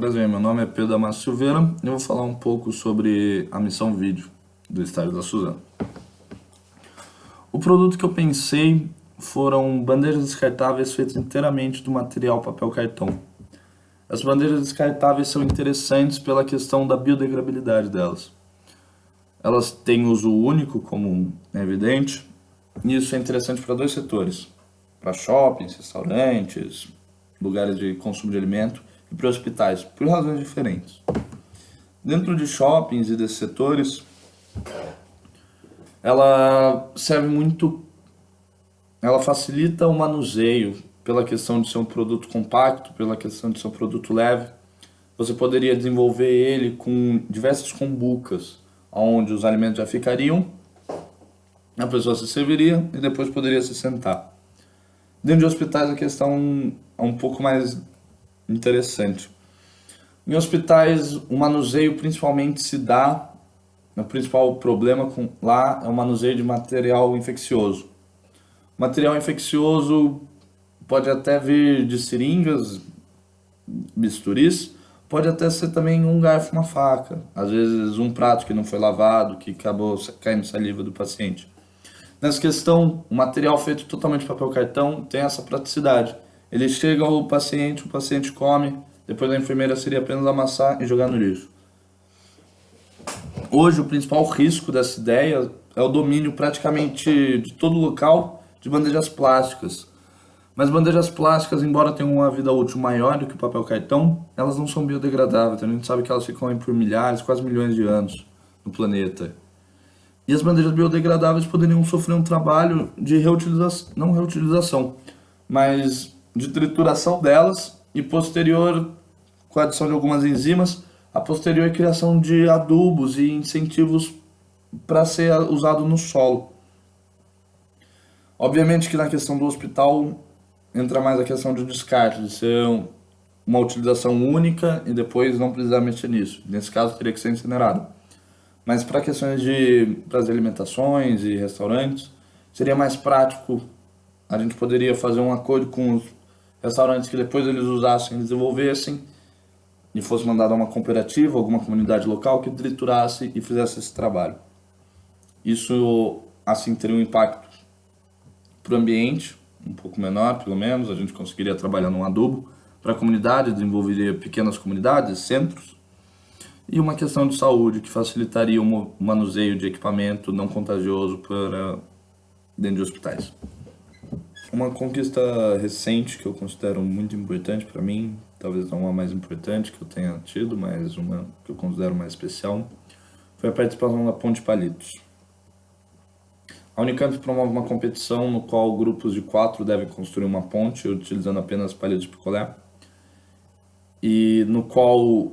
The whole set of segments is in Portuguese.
Prazer, meu nome é Pedro Amasso Silveira e eu vou falar um pouco sobre a missão vídeo do estádio da Suzano. O produto que eu pensei foram bandejas descartáveis feitas inteiramente do material papel cartão. As bandejas descartáveis são interessantes pela questão da biodegradabilidade delas. Elas têm uso único, como é evidente, e isso é interessante para dois setores: para shoppings, restaurantes, lugares de consumo de alimento e para hospitais, por razões diferentes. Dentro de shoppings e desses setores, ela facilita o manuseio pela questão de ser um produto compacto, pela questão de ser um produto leve. Você poderia desenvolver ele com diversas cumbucas, onde os alimentos já ficariam, a pessoa se serviria e depois poderia se sentar. Dentro de hospitais a questão é um pouco mais interessante. Em hospitais o manuseio principalmente se dá, o principal problema lá é o manuseio de material infeccioso. Material infeccioso pode até vir de seringas, bisturis, pode até ser também um garfo, uma faca, às vezes um prato que não foi lavado, que acabou caindo saliva do paciente. Nessa questão, o material feito totalmente de papel cartão tem essa praticidade. Ele chega ao paciente, o paciente come, depois a enfermeira seria apenas amassar e jogar no lixo. Hoje, o principal risco dessa ideia é o domínio praticamente de todo local de bandejas plásticas. Mas bandejas plásticas, embora tenham uma vida útil maior do que o papel cartão, elas não são biodegradáveis. A gente sabe que elas ficam aí por milhares, quase milhões de anos no planeta. E as bandejas biodegradáveis poderiam sofrer um trabalho de reutilização, não reutilização, mas de trituração delas e posterior, com a adição de algumas enzimas, a posterior criação de adubos e incentivos para ser usado no solo. Obviamente que na questão do hospital entra mais a questão de descarte, de ser uma utilização única e depois não precisar mexer nisso. Nesse caso teria que ser incinerado. Mas para questões para as alimentações e restaurantes, seria mais prático. A gente poderia fazer um acordo com os restaurantes que depois eles usassem, desenvolvessem e fosse mandado a uma cooperativa, alguma comunidade local que triturasse e fizesse esse trabalho. Isso assim teria um impacto para o ambiente, um pouco menor pelo menos, a gente conseguiria trabalhar num adubo. Para a comunidade, desenvolveria pequenas comunidades, centros, e uma questão de saúde que facilitaria o manuseio de equipamento não contagioso para dentro de hospitais. Uma conquista recente que eu considero muito importante para mim, talvez não a mais importante que eu tenha tido, mas uma que eu considero mais especial, foi a participação da Ponte Palitos. A Unicamp promove uma competição no qual grupos de 4 devem construir uma ponte utilizando apenas palitos de picolé, e no qual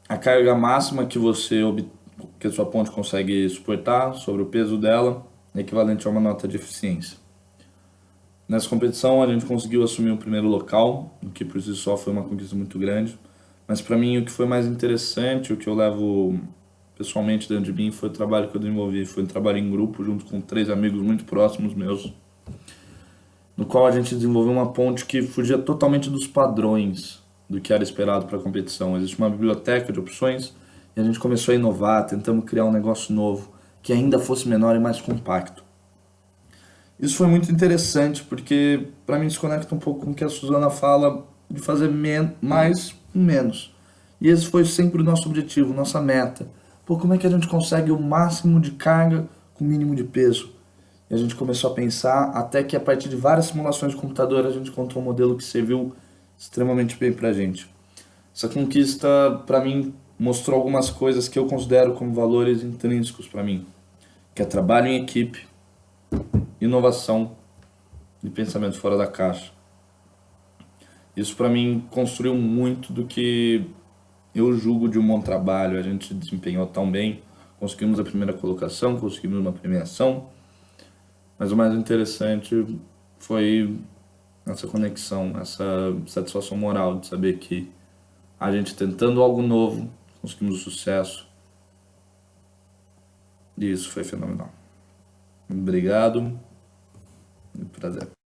a carga máxima que a sua ponte consegue suportar sobre o peso dela é equivalente a uma nota de eficiência. Nessa competição a gente conseguiu assumir o primeiro local, o que por si só foi uma conquista muito grande, mas para mim o que foi mais interessante, o que eu levo pessoalmente dentro de mim, foi o trabalho que eu desenvolvi. Foi um trabalho em grupo junto com 3 amigos muito próximos meus, no qual a gente desenvolveu uma ponte que fugia totalmente dos padrões do que era esperado para a competição. Existe uma biblioteca de opções e a gente começou a inovar, tentamos criar um negócio novo que ainda fosse menor e mais compacto. Isso foi muito interessante porque para mim se conecta um pouco com o que a Suzana fala de fazer mais com menos. E esse foi sempre o nosso objetivo, nossa meta. Pô, como é que a gente consegue o máximo de carga com o mínimo de peso? E a gente começou a pensar até que a partir de várias simulações de computador a gente encontrou um modelo que serviu extremamente bem pra gente. Essa conquista, para mim, mostrou algumas coisas que eu considero como valores intrínsecos para mim, que é trabalho em equipe, inovação e pensamento fora da caixa. Isso para mim construiu muito do que eu julgo de um bom trabalho. A gente desempenhou tão bem, conseguimos a primeira colocação, conseguimos uma premiação, mas o mais interessante foi essa conexão, essa satisfação moral de saber que a gente tentando algo novo, conseguimos o sucesso, e isso foi fenomenal. Obrigado e prazer.